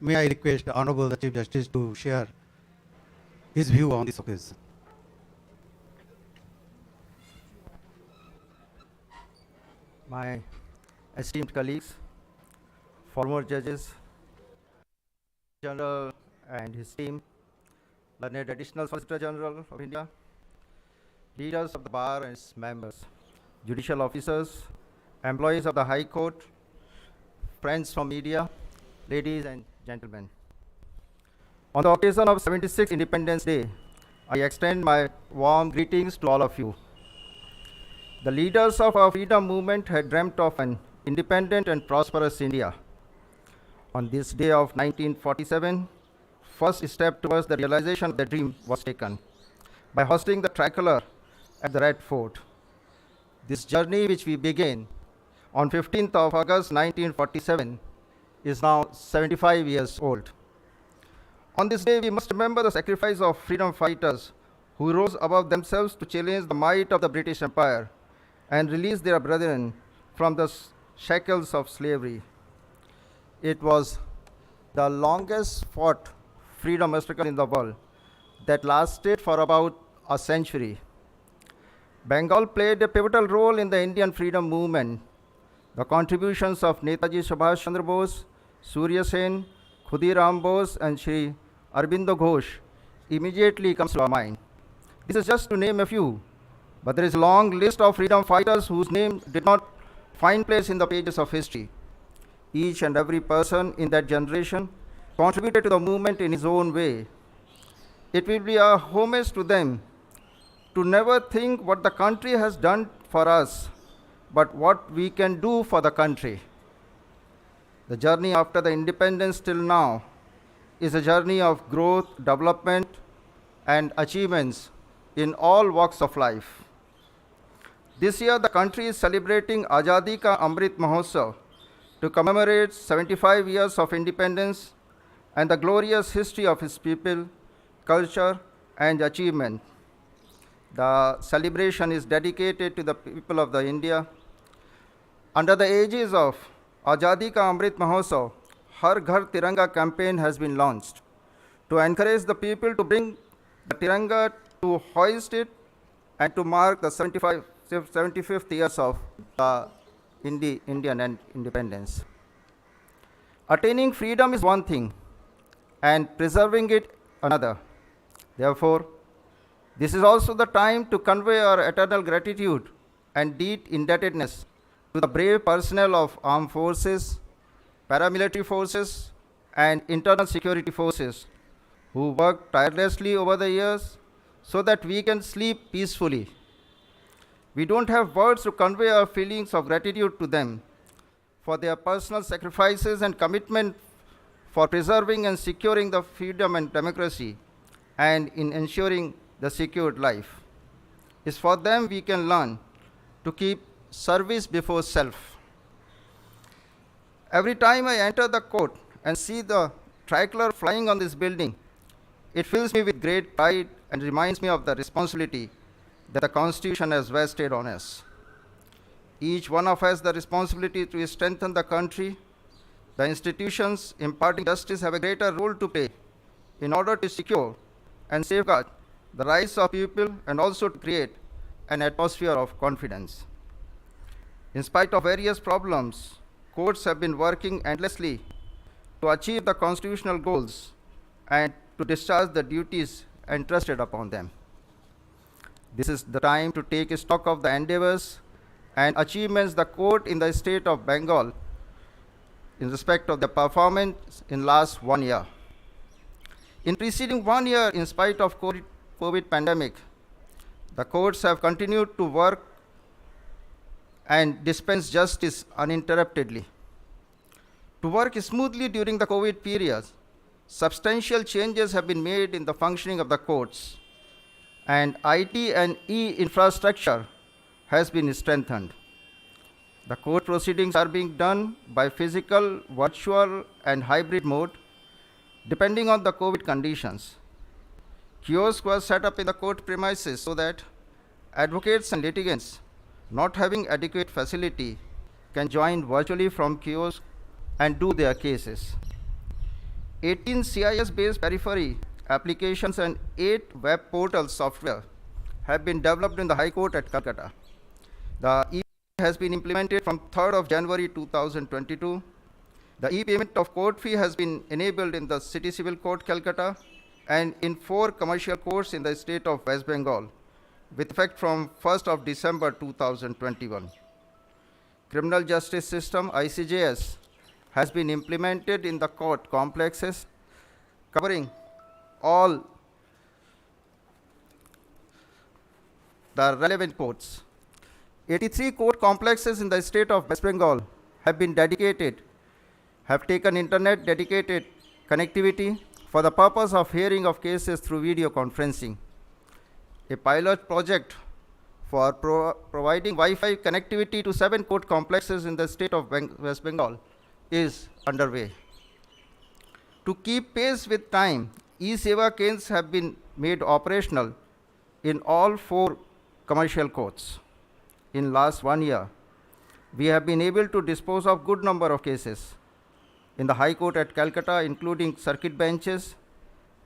May I request Honorable the Chief Justice to share his view on this occasion. My esteemed colleagues, former judges, General and his team, learned Additional Solicitor General of India, leaders of the bar and its members, judicial officers, employees of the High Court, friends from media, ladies and gentlemen. On the occasion of 76th Independence Day, I extend my warm greetings to all of you. The leaders of our freedom movement had dreamt of an independent and prosperous India. On this day of 1947, first step towards the realization of the dream was taken by hosting the tricolor at the Red Fort. This journey, which we began on 15th of August 1947, is now 75 years old. On this day, we must remember the sacrifice of freedom fighters who rose above themselves to challenge the might of the British Empire and release their brethren from the shackles of slavery. It was the longest fought freedom struggle in the world that lasted for about a century. Bengal played a pivotal role in the Indian freedom movement. The contributions of Netaji Subhash Chandra Bose, Surya Sen, Khudiram Bose, and Shri Aurobindo Ghosh immediately comes to our mind. This is just to name a few, but there is a long list of freedom fighters whose names did not find place in the pages of history. Each and every person in that generation contributed to the movement in his own way. It will be a homage to them to never think what the country has done for us, but what we can do for the country. The journey after the independence till now is a journey of growth, development, and achievements in all walks of life. This year, the country is celebrating Azadi Ka Amrit Mahotsav to commemorate 75 years of independence and the glorious history of its people, culture, and achievement. The celebration is dedicated to the people of the India. Under the aegis of Azadi Ka Amrit Mahotsav, Har Ghar Tiranga campaign has been launched to encourage the people to bring the Tiranga, to hoist it, and to mark the 75th years of Indian independence. Attaining freedom is one thing, and preserving it another. Therefore, this is also the time to convey our eternal gratitude and deep indebtedness to the brave personnel of armed forces, paramilitary forces, and internal security forces who worked tirelessly over the years so that we can sleep peacefully. We don't have words to convey our feelings of gratitude to them for their personal sacrifices and commitment for preserving and securing the freedom and democracy and in ensuring the secured life. It's for them we can learn to keep service before self. Every time I enter the court and see the tricolor flying on this building, it fills me with great pride and reminds me of the responsibility that the Constitution has vested on us. Each one of us has the responsibility to strengthen the country. The institutions imparting justice have a greater role to play in order to secure and safeguard the rights of people and also to create an atmosphere of confidence. In spite of various problems, courts have been working endlessly to achieve the constitutional goals and to discharge the duties entrusted upon them. This is the time to take stock of the endeavors and achievements the court in the state of Bengal in respect of the performance in last 1 year. In preceding 1 year, in spite of COVID pandemic, the courts have continued to work and dispense justice uninterruptedly. To work smoothly during the COVID period, substantial changes have been made in the functioning of the courts, and IT and e-infrastructure has been strengthened. The court proceedings are being done by physical, virtual, and hybrid mode, depending on the COVID conditions. Kiosks were set up in the court premises so that advocates and litigants not having adequate facility can join virtually from kiosk and do their cases. 18 CIS-based periphery applications and 8 web portal software have been developed in the High Court at Calcutta. The e-payment has been implemented from 3rd of January 2022. The e-payment of court fee has been enabled in the City Civil Court, Calcutta, and in 4 commercial courts in the state of West Bengal, with effect from 1st of December 2021. Criminal Justice System, ICJS, has been implemented in the court complexes, covering all the relevant courts. 83 court complexes in the state of West Bengal have taken internet dedicated connectivity for the purpose of hearing of cases through video conferencing. A pilot project for providing Wi-Fi connectivity to 7 court complexes in the state of West Bengal is underway. To keep pace with time, e-Seva canes have been made operational in all 4 commercial courts. In last 1 year, we have been able to dispose of good number of cases. In the High Court at Calcutta, including circuit benches,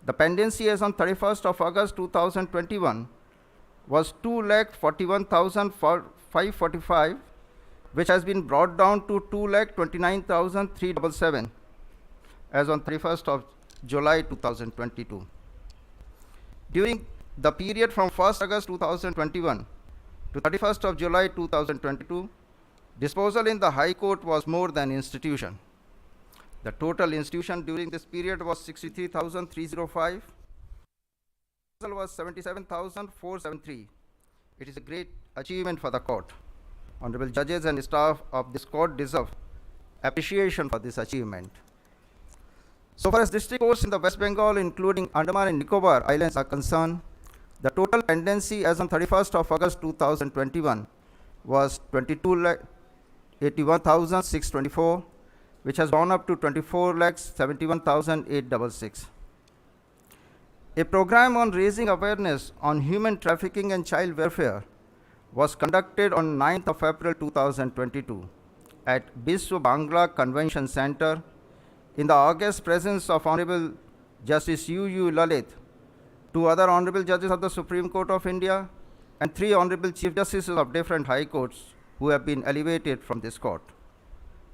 the pendency as on 31st of August 2021 was 2,41,545, which has been brought down to 2,29,377 as on 31st of July 2022. During the period from 1st August 2021 to 31st of July 2022, disposal in the High Court was more than institution. The total institution during this period was 63,305. Disposal was 77,473. It is a great achievement for the court. Honorable judges and staff of this court deserve appreciation for this achievement. So far as district courts in the West Bengal, including Andaman and Nicobar Islands, are concerned, the total pendency as on 31st of August 2021 was 22,81,624, which has gone up to 24,71,866. A program on raising awareness on human trafficking and child welfare was conducted on 9th of April 2022 at Biswa Bangla Convention Center in the august presence of Honorable Justice U. Lalit, 2 other Honorable Judges of the Supreme Court of India, and 3 Honorable Chief Justices of different High Courts who have been elevated from this court.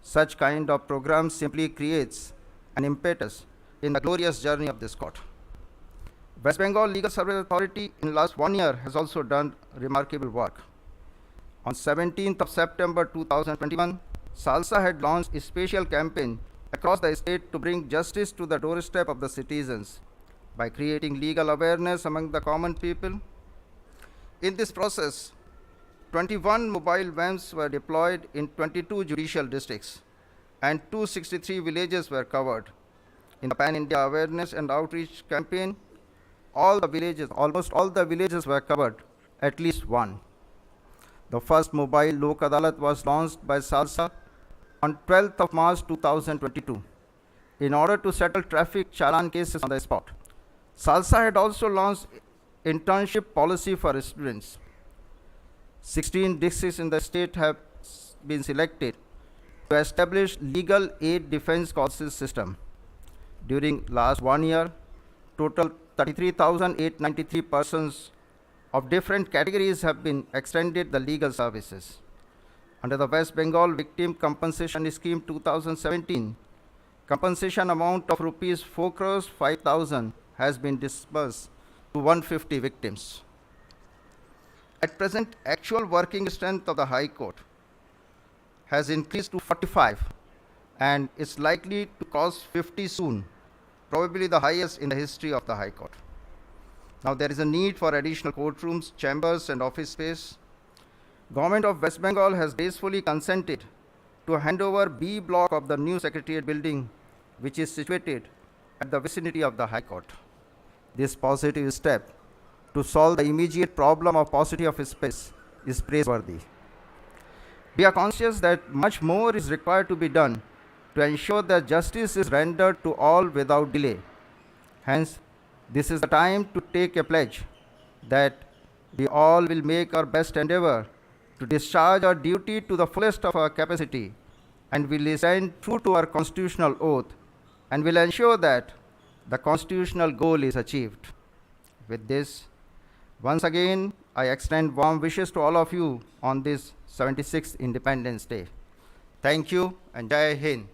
Such kind of program simply creates an impetus in the glorious journey of this court. West Bengal Legal Service Authority in last 1 year has also done remarkable work. On 17th of September 2021, SALSA had launched a special campaign across the state to bring justice to the doorstep of the citizens by creating legal awareness among the common people. In this process, 21 mobile vans were deployed in 22 judicial districts and 263 villages were covered. In the Pan-India Awareness and Outreach Campaign, almost all the villages were covered, at least one. The first mobile Lok Adalat was launched by SALSA on 12th of March 2022 in order to settle traffic challan cases on the spot. SALSA had also launched internship policy for students. 16 districts in the state have been selected to establish legal aid defense courses system. During last 1 year, total 33,893 persons of different categories have been extended the legal services. Under the West Bengal Victim Compensation Scheme 2017, compensation amount of rupees 4,05,000 has been disbursed to 150 victims. At present, actual working strength of the High Court has increased to 45 and is likely to cross 50 soon, probably the highest in the history of the High Court. Now there is a need for additional courtrooms, chambers and office space. Government of West Bengal has gracefully consented to hand over B block of the new Secretariat building, which is situated at the vicinity of the High Court. This positive step to solve the immediate problem of paucity of space is praiseworthy. We are conscious that much more is required to be done to ensure that justice is rendered to all without delay. Hence, this is the time to take a pledge that we all will make our best endeavor to discharge our duty to the fullest of our capacity and will stand true to our constitutional oath and will ensure that the constitutional goal is achieved. With this, once again, I extend warm wishes to all of you on this 76th Independence Day. Thank you and Jai Hind.